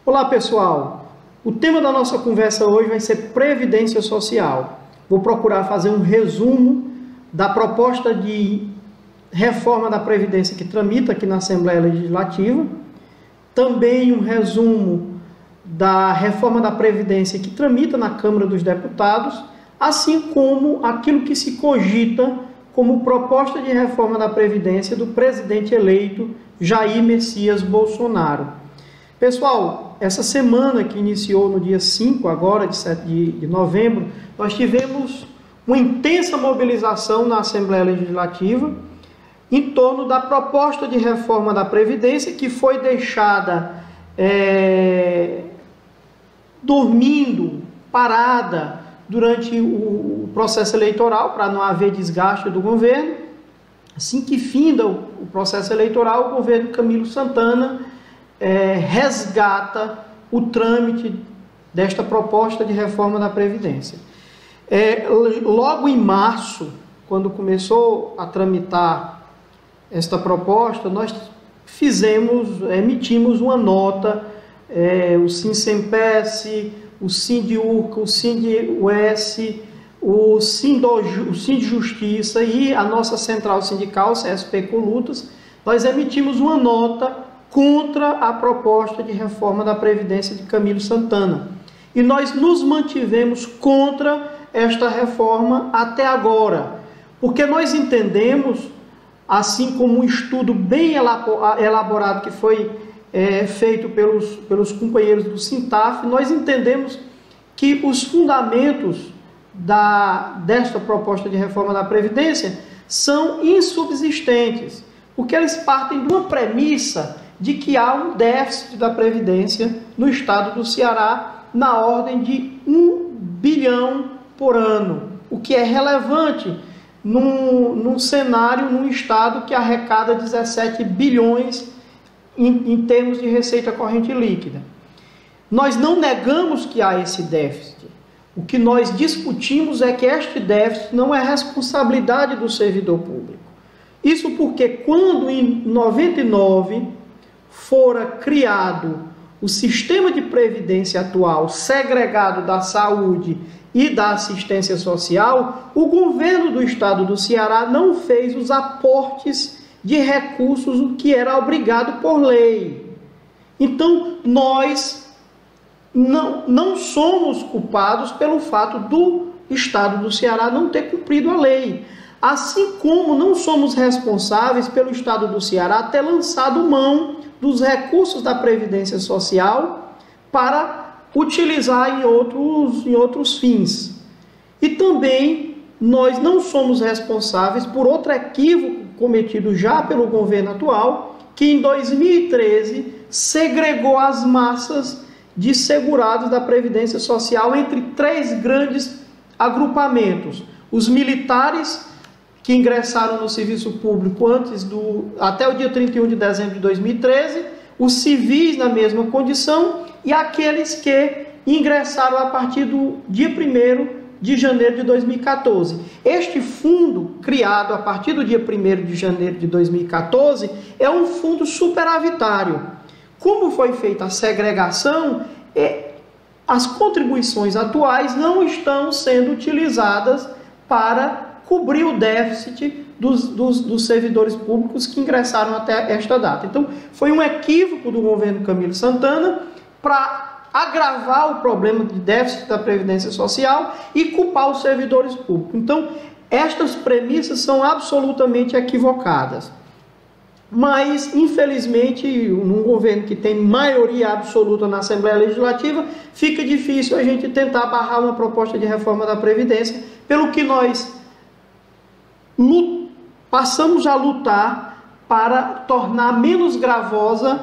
Olá pessoal, o tema da nossa conversa hoje vai ser Previdência Social. Vou procurar fazer um resumo da proposta de reforma da Previdência que tramita aqui na Assembleia Legislativa, também um resumo da reforma da Previdência que tramita na Câmara dos Deputados, assim como aquilo que se cogita como proposta de reforma da Previdência do presidente eleito Jair Messias Bolsonaro. Pessoal, essa semana que iniciou no dia 5 agora de novembro, nós tivemos uma intensa mobilização na Assembleia Legislativa em torno da proposta de reforma da Previdência que foi deixada dormindo, parada durante o processo eleitoral para não haver desgaste do governo. Assim que finda o processo eleitoral, o governo Camilo Santana resgata o trâmite desta proposta de reforma da Previdência. Logo em março, quando começou a tramitar esta proposta, nós emitimos uma nota, o Sinsempes, o Sindiurca, o Sindius, o Sindijustiça e a nossa central sindical, CSP Colutas, nós emitimos uma nota contra a proposta de reforma da Previdência de Camilo Santana. E nós nos mantivemos contra esta reforma até agora, porque nós entendemos, assim como um estudo bem elaborado que foi feito pelos companheiros do Sintaf, nós entendemos que os fundamentos desta proposta de reforma da Previdência são insubsistentes, porque eles partem de uma premissa de que há um déficit da Previdência no estado do Ceará na ordem de 1 bilhão por ano, o que é relevante num cenário, num estado que arrecada 17 bilhões em termos de receita corrente líquida. Nós não negamos que há esse déficit. O que nós discutimos é que este déficit não é responsabilidade do servidor público. Isso porque quando em 99 fora criado o sistema de previdência atual segregado da saúde e da assistência social, o governo do estado do Ceará não fez os aportes de recursos o que era obrigado por lei. Então, nós não somos culpados pelo fato do estado do Ceará não ter cumprido a lei. Assim como não somos responsáveis pelo estado do Ceará ter lançado mão dos recursos da Previdência Social para utilizar em outros fins. E também nós não somos responsáveis por outro equívoco cometido já pelo governo atual, que em 2013 segregou as massas de segurados da Previdência Social entre 3 grandes agrupamentos: os militares, que ingressaram no serviço público até o dia 31 de dezembro de 2013, os civis na mesma condição e aqueles que ingressaram a partir do dia 1º de janeiro de 2014. Este fundo, criado a partir do dia 1º de janeiro de 2014, é um fundo superavitário. Como foi feita a segregação, as contribuições atuais não estão sendo utilizadas para cobrir o déficit dos servidores públicos que ingressaram até esta data. Então, foi um equívoco do governo Camilo Santana para agravar o problema de déficit da Previdência Social e culpar os servidores públicos. Então, estas premissas são absolutamente equivocadas. Mas, infelizmente, num governo que tem maioria absoluta na Assembleia Legislativa, fica difícil a gente tentar barrar uma proposta de reforma da Previdência, pelo que nós passamos a lutar para tornar menos gravosa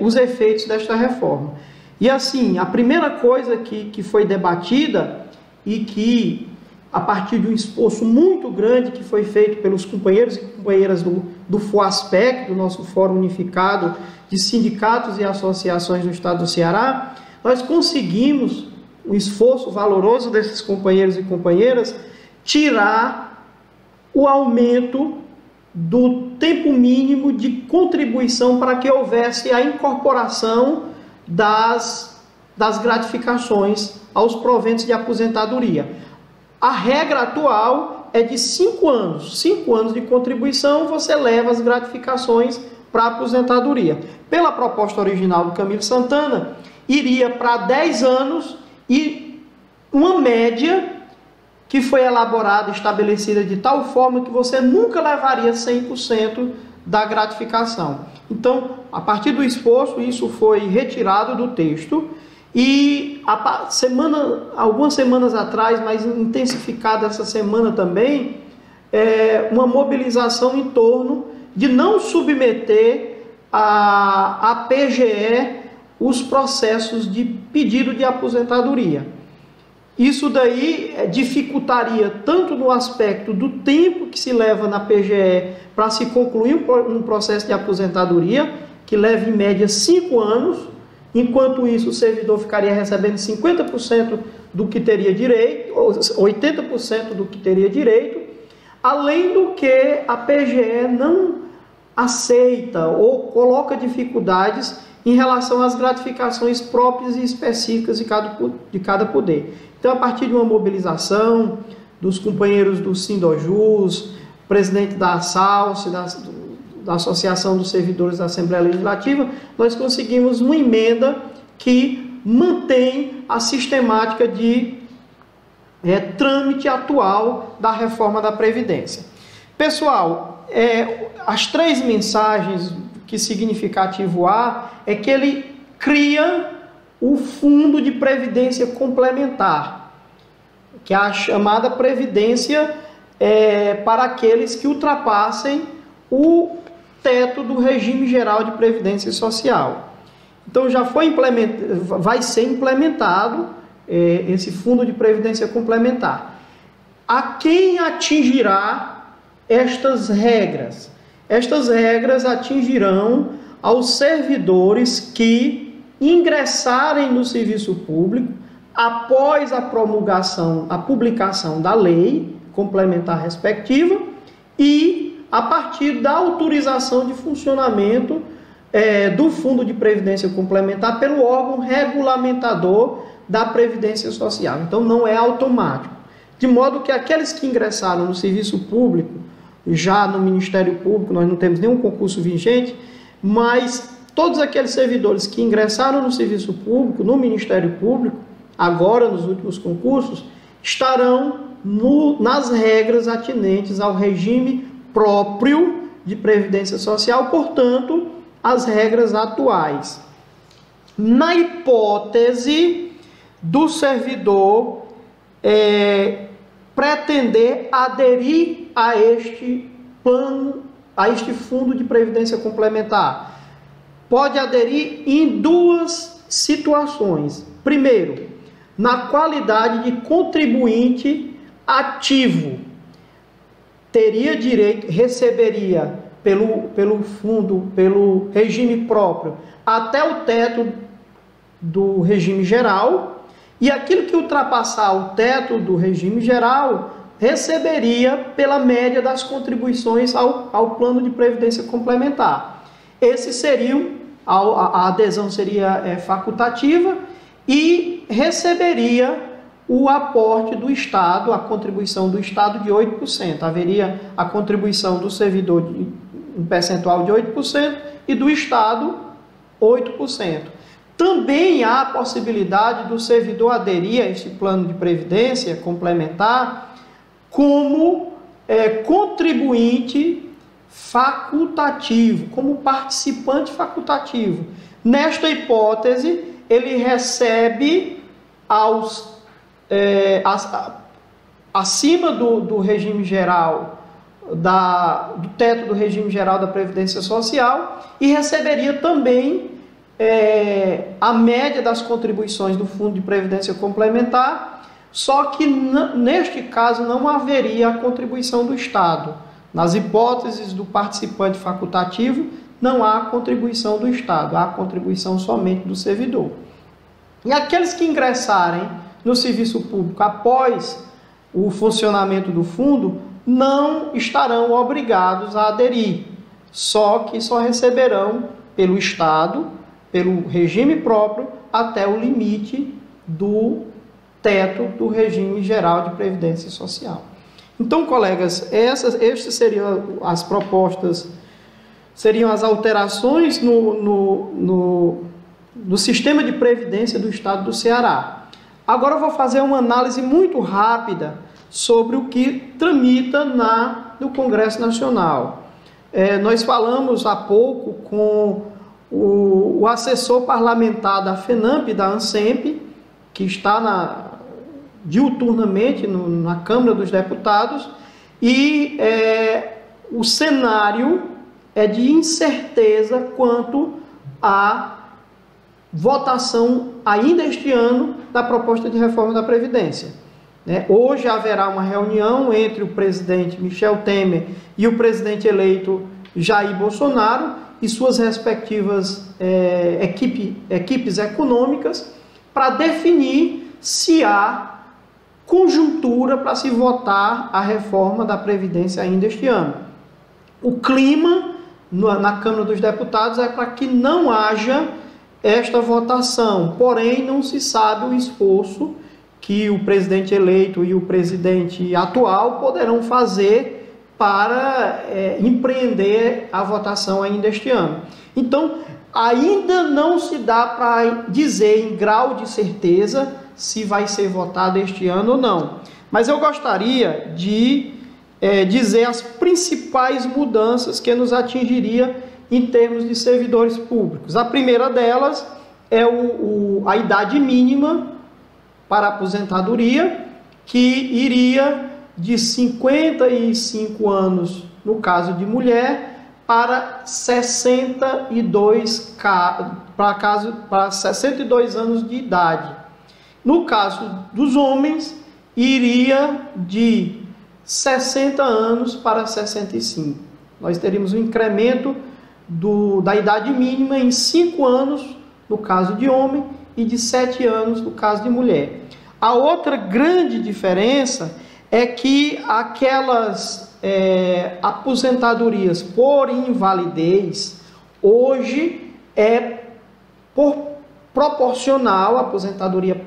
os efeitos desta reforma. E assim, a primeira coisa que foi debatida e que, a partir de um esforço muito grande que foi feito pelos companheiros e companheiras do FOASPEC, do nosso Fórum Unificado de Sindicatos e Associações do Estado do Ceará, nós conseguimos, um esforço valoroso desses companheiros e companheiras, tirar o aumento do tempo mínimo de contribuição para que houvesse a incorporação das gratificações aos proventos de aposentadoria. A regra atual é de 5 anos. 5 anos de contribuição, você leva as gratificações para a aposentadoria. Pela proposta original do Camilo Santana, iria para 10 anos e uma média que foi elaborada, estabelecida de tal forma que você nunca levaria 100% da gratificação. Então, a partir do esforço, isso foi retirado do texto e algumas semanas atrás, mas intensificada essa semana também, uma mobilização em torno de não submeter a PGE os processos de pedido de aposentadoria. Isso daí dificultaria tanto no aspecto do tempo que se leva na PGE para se concluir um processo de aposentadoria, que leva em média 5 anos, enquanto isso o servidor ficaria recebendo 50% do que teria direito, ou 80% do que teria direito, além do que a PGE não aceita ou coloca dificuldades em relação às gratificações próprias e específicas de cada poder. Então, a partir de uma mobilização dos companheiros do Sindojus, presidente da ASALSE, da Associação dos Servidores da Assembleia Legislativa, nós conseguimos uma emenda que mantém a sistemática de trâmite atual da reforma da Previdência. Pessoal, as 3 mensagens que significativo há é que ele cria o Fundo de Previdência Complementar, que é a chamada Previdência para aqueles que ultrapassem o teto do regime geral de Previdência Social. Então já vai ser implementado esse Fundo de Previdência Complementar. A quem atingirá estas regras? Estas regras atingirão aos servidores que ingressarem no serviço público após a publicação da lei complementar respectiva e a partir da autorização de funcionamento do Fundo de Previdência Complementar pelo órgão regulamentador da Previdência Social. Então não é automático. De modo que aqueles que ingressaram no serviço público, já no Ministério Público, nós não temos nenhum concurso vigente, mas todos aqueles servidores que ingressaram no serviço público, no Ministério Público, agora nos últimos concursos, estarão nas regras atinentes ao regime próprio de Previdência Social, portanto, as regras atuais. Na hipótese do servidor pretender aderir a este plano, a este Fundo de Previdência Complementar, pode aderir em 2 situações. Primeiro, na qualidade de contribuinte ativo, teria direito, receberia pelo fundo, pelo regime próprio, até o teto do regime geral, e aquilo que ultrapassar o teto do regime geral receberia pela média das contribuições ao plano de previdência complementar. Esses seriam, a adesão seria facultativa e receberia o aporte do Estado, a contribuição do Estado de 8%. Haveria a contribuição do servidor de um percentual de 8% e do Estado 8%. Também há a possibilidade do servidor aderir a este plano de previdência complementar como contribuinte facultativo, como participante facultativo. Nesta hipótese, ele recebe acima do regime geral, do teto do regime geral da Previdência Social, e receberia também a média das contribuições do Fundo de Previdência Complementar, só que neste caso não haveria a contribuição do Estado. Nas hipóteses do participante facultativo, não há contribuição do Estado, há contribuição somente do servidor. E aqueles que ingressarem no serviço público após o funcionamento do fundo não estarão obrigados a aderir, só que só receberão pelo Estado pelo regime próprio até o limite do teto do regime geral de previdência social. Então, colegas, estas seriam as propostas, seriam as alterações no sistema de previdência do estado do Ceará. Agora eu vou fazer uma análise muito rápida sobre o que tramita no Congresso Nacional. Nós falamos há pouco com o assessor parlamentar da FENAMP, da ANSEMP, que está diuturnamente na Câmara dos Deputados, e o cenário é de incerteza quanto à votação ainda este ano da proposta de reforma da Previdência. Hoje haverá uma reunião entre o presidente Michel Temer e o presidente eleito Jair Bolsonaro e suas respectivas equipes econômicas para definir se há conjuntura para se votar a reforma da Previdência ainda este ano. O clima na Câmara dos Deputados é para que não haja esta votação, porém não se sabe o esforço que o presidente eleito e o presidente atual poderão fazer para empreender a votação ainda este ano. Então, ainda não se dá para dizer em grau de certeza se vai ser votado este ano ou não. Mas eu gostaria de dizer as principais mudanças que nos atingiria em termos de servidores públicos. A primeira delas é a idade mínima para aposentadoria, que iria de 55 anos, no caso de mulher, para 62 anos de idade. No caso dos homens, iria de 60 anos para 65. Nós teríamos um incremento da idade mínima em 5 anos, no caso de homem, e de 7 anos, no caso de mulher. A outra grande diferença é que aquelas aposentadorias por invalidez, hoje é proporcional, a aposentadoria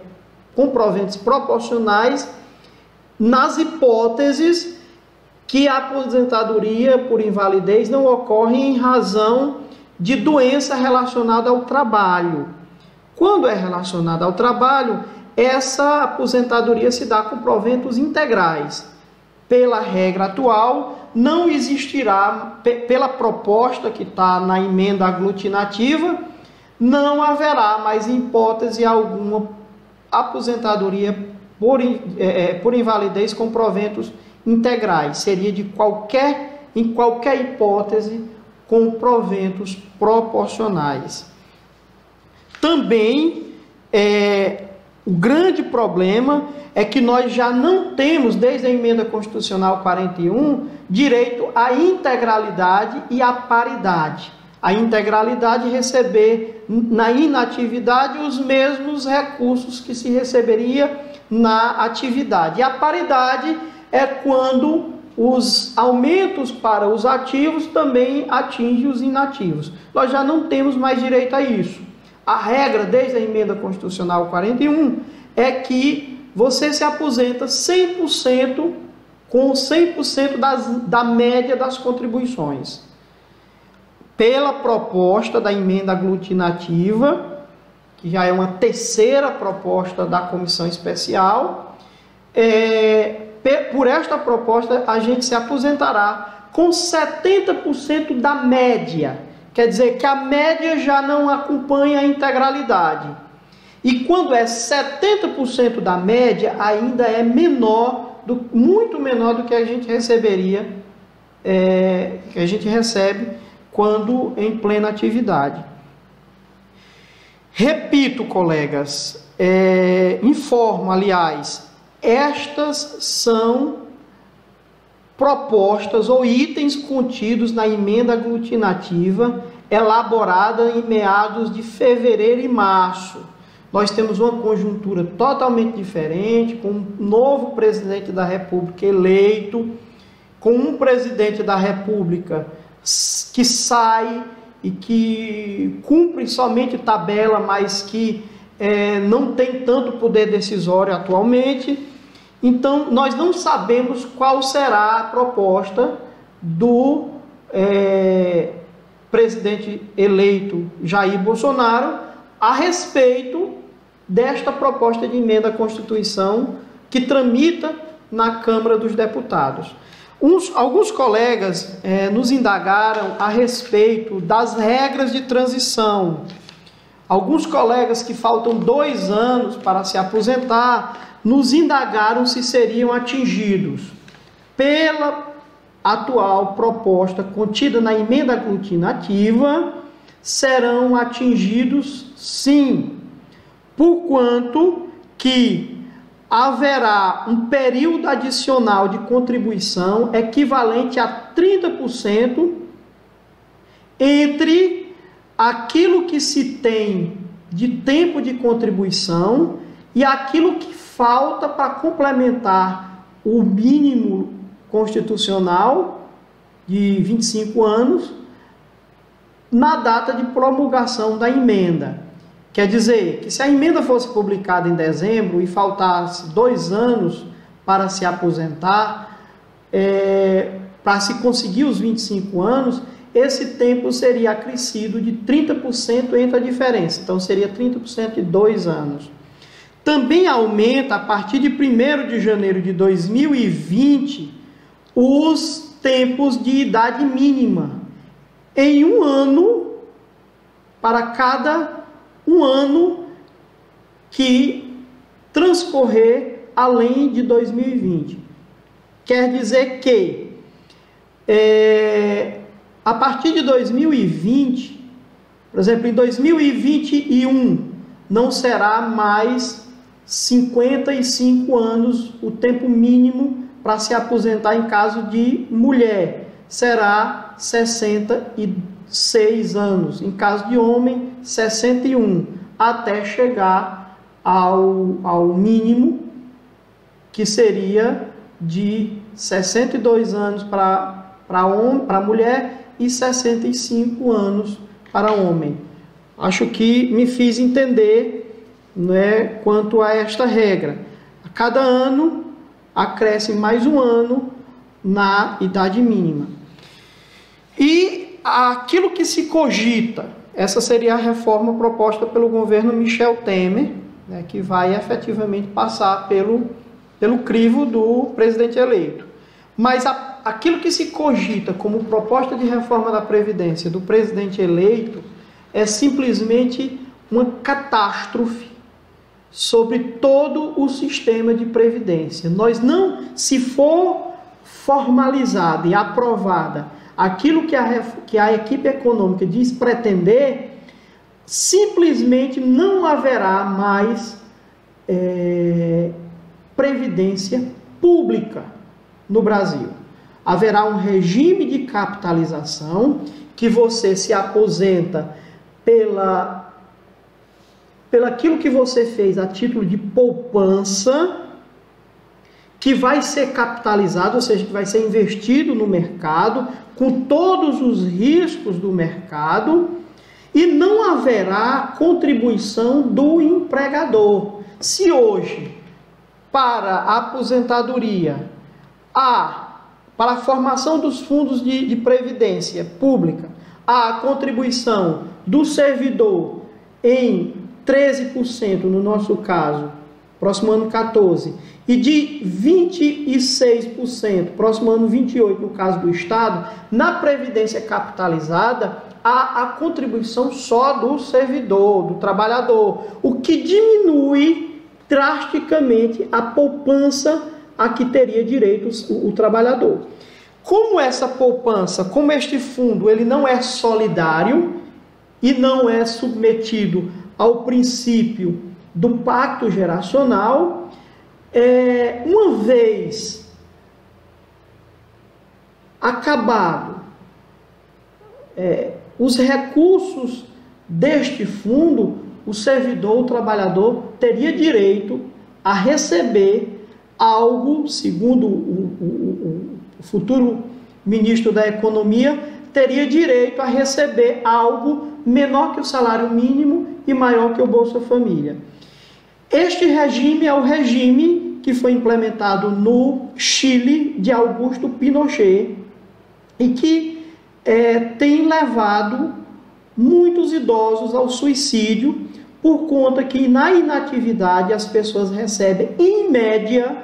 com proventos proporcionais, nas hipóteses que a aposentadoria por invalidez não ocorre em razão de doença relacionada ao trabalho. Quando é relacionada ao trabalho, essa aposentadoria se dá com proventos integrais. Pela regra atual, não existirá, pela proposta que está na emenda aglutinativa, não haverá mais hipótese alguma aposentadoria por invalidez com proventos integrais. Seria em qualquer hipótese com proventos proporcionais. Também o grande problema é que nós já não temos, desde a emenda constitucional 41, direito à integralidade e à paridade. A integralidade receber na inatividade os mesmos recursos que se receberia na atividade. E a paridade é quando os aumentos para os ativos também atingem os inativos. Nós já não temos mais direito a isso. A regra, desde a emenda constitucional 41, é que você se aposenta 100% com 100% da média das contribuições. Pela proposta da emenda aglutinativa, que já é uma terceira proposta da comissão especial, por esta proposta a gente se aposentará com 70% da média. Quer dizer que a média já não acompanha a integralidade. E quando é 70% da média, ainda é muito menor do que a gente receberia, que a gente recebe quando em plena atividade. Repito, colegas, informo, aliás, estas são propostas ou itens contidos na emenda aglutinativa elaborada em meados de fevereiro e março. Nós temos uma conjuntura totalmente diferente, com um novo presidente da República eleito, com um presidente da República que sai e que cumprem somente tabela, mas que não tem tanto poder decisório atualmente. Então, nós não sabemos qual será a proposta do presidente eleito Jair Bolsonaro a respeito desta proposta de emenda à Constituição que tramita na Câmara dos Deputados. Alguns colegas nos indagaram a respeito das regras de transição. Alguns colegas que faltam 2 anos para se aposentar nos indagaram se seriam atingidos pela atual proposta contida na emenda aglutinativa. Serão atingidos sim, porquanto que haverá um período adicional de contribuição equivalente a 30% entre aquilo que se tem de tempo de contribuição e aquilo que falta para complementar o mínimo constitucional de 25 anos na data de promulgação da emenda. Quer dizer que se a emenda fosse publicada em dezembro e faltasse 2 anos para se aposentar, para se conseguir os 25 anos, esse tempo seria acrescido de 30% entre a diferença. Então, seria 30% de 2 anos. Também aumenta, a partir de 1º de janeiro de 2020, os tempos de idade mínima. Em 1 ano, para cada 1 ano que transcorrer além de 2020. Quer dizer que, a partir de 2020, por exemplo, em 2021, não será mais 55 anos o tempo mínimo para se aposentar em caso de mulher. Será 66 anos. Em caso de homem, 61, até chegar ao mínimo, que seria de 62 anos para mulher e 65 anos para homem. Acho que me fiz entender, né, quanto a esta regra. A cada ano, acresce mais 1 ano na idade mínima. E aquilo que se cogita, essa seria a reforma proposta pelo governo Michel Temer, né, que vai efetivamente passar pelo crivo do presidente eleito. Mas aquilo que se cogita como proposta de reforma da Previdência do presidente eleito é simplesmente uma catástrofe sobre todo o sistema de previdência. Nós não, se for formalizada e aprovada aquilo que a equipe econômica diz pretender, simplesmente não haverá mais previdência pública no Brasil. Haverá um regime de capitalização que você se aposenta pelaquilo que você fez a título de poupança, que vai ser capitalizado, ou seja, que vai ser investido no mercado, com todos os riscos do mercado, e não haverá contribuição do empregador. Se hoje, para a aposentadoria, para a formação dos fundos de previdência pública, a contribuição do servidor em 13%, no nosso caso, próximo ano 14%, e de 26%, próximo ano 28%, no caso do Estado, na previdência capitalizada, há a contribuição só do servidor, do trabalhador, o que diminui drasticamente a poupança a que teria direito o trabalhador. Como essa poupança, como este fundo, ele não é solidário e não é submetido ao princípio do pacto geracional, uma vez acabado os recursos deste fundo, o servidor, o trabalhador, teria direito a receber algo, segundo o futuro ministro da Economia, teria direito a receber algo menor que o salário mínimo e maior que o Bolsa Família. Este regime é o regime que foi implementado no Chile de Augusto Pinochet e que tem levado muitos idosos ao suicídio por conta que na inatividade as pessoas recebem em média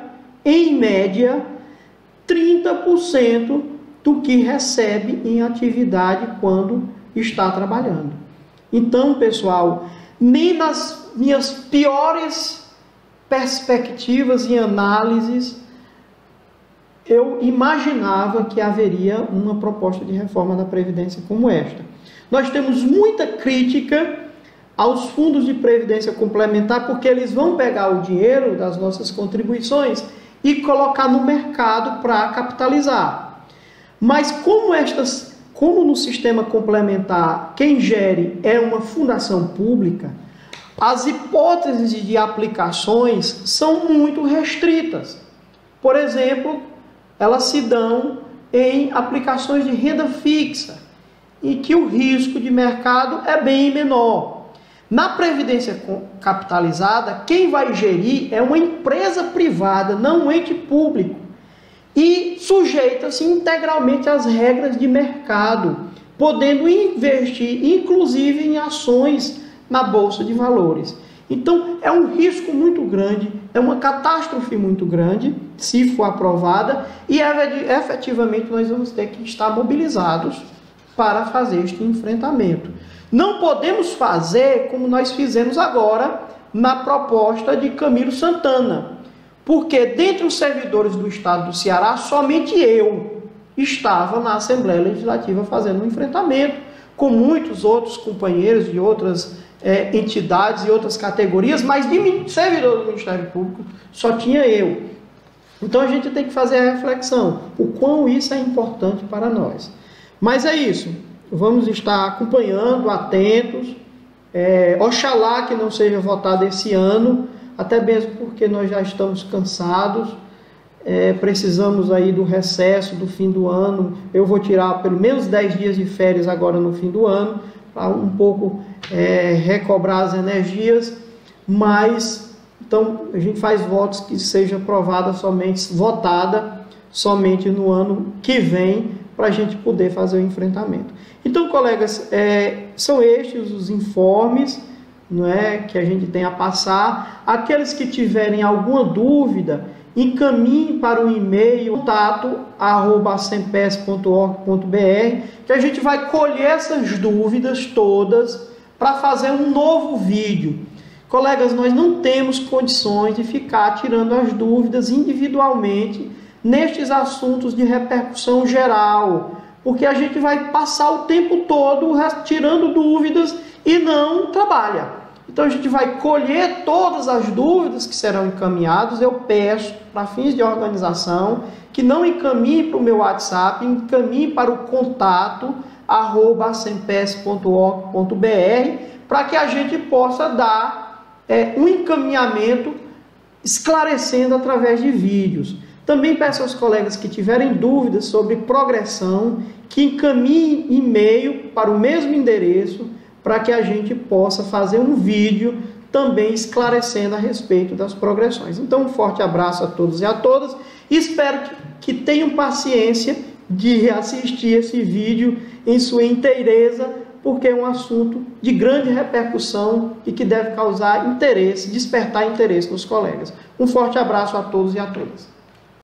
30% do que recebe em atividade quando está trabalhando. Então, pessoal, nem nas minhas piores perspectivas e análises eu imaginava que haveria uma proposta de reforma da Previdência como esta. Nós temos muita crítica aos fundos de previdência complementar porque eles vão pegar o dinheiro das nossas contribuições e colocar no mercado para capitalizar. Mas como no sistema complementar quem gere é uma fundação pública, as hipóteses de aplicações são muito restritas. Por exemplo, elas se dão em aplicações de renda fixa, em que o risco de mercado é bem menor. Na previdência capitalizada, quem vai gerir é uma empresa privada, não um ente público, e sujeita-se integralmente às regras de mercado, podendo investir inclusive em ações na Bolsa de Valores. Então, é um risco muito grande, é uma catástrofe muito grande, se for aprovada, e efetivamente nós vamos ter que estar mobilizados para fazer este enfrentamento. Não podemos fazer como nós fizemos agora na proposta de Camilo Santana, porque dentre os servidores do Estado do Ceará, somente eu estava na Assembleia Legislativa fazendo um enfrentamento, com muitos outros companheiros de outras entidades e outras categorias, mas de servidor do Ministério Público só tinha eu. Então a gente tem que fazer a reflexão, o quão isso é importante para nós. Mas é isso, vamos estar acompanhando, atentos, oxalá que não seja votado esse ano, até mesmo porque nós já estamos cansados, precisamos aí do recesso do fim do ano. Eu vou tirar pelo menos 10 dias de férias agora no fim do ano, para um pouco recobrar as energias, mas então a gente faz votos que seja votada somente no ano que vem, para a gente poder fazer o enfrentamento. Então, colegas, são estes os informes, não é, que a gente tem a passar. Aqueles que tiverem alguma dúvida, encaminhem para o e-mail contato@sempes.org.br, que a gente vai colher essas dúvidas todas para fazer um novo vídeo. Colegas, nós não temos condições de ficar tirando as dúvidas individualmente nestes assuntos de repercussão geral, porque a gente vai passar o tempo todo tirando dúvidas e não trabalha. Então a gente vai colher todas as dúvidas que serão encaminhadas. Eu peço, para fins de organização, que não encaminhe para o meu WhatsApp, encaminhe para o contato@sempes.org.br, para que a gente possa dar um encaminhamento esclarecendo através de vídeos. Também peço aos colegas que tiverem dúvidas sobre progressão, que encaminhem e-mail para o mesmo endereço, para que a gente possa fazer um vídeo também esclarecendo a respeito das progressões. Então, um forte abraço a todos e a todas. Espero que tenham paciência de assistir esse vídeo em sua inteireza, porque é um assunto de grande repercussão e que deve causar interesse, despertar interesse nos colegas. Um forte abraço a todos e a todas.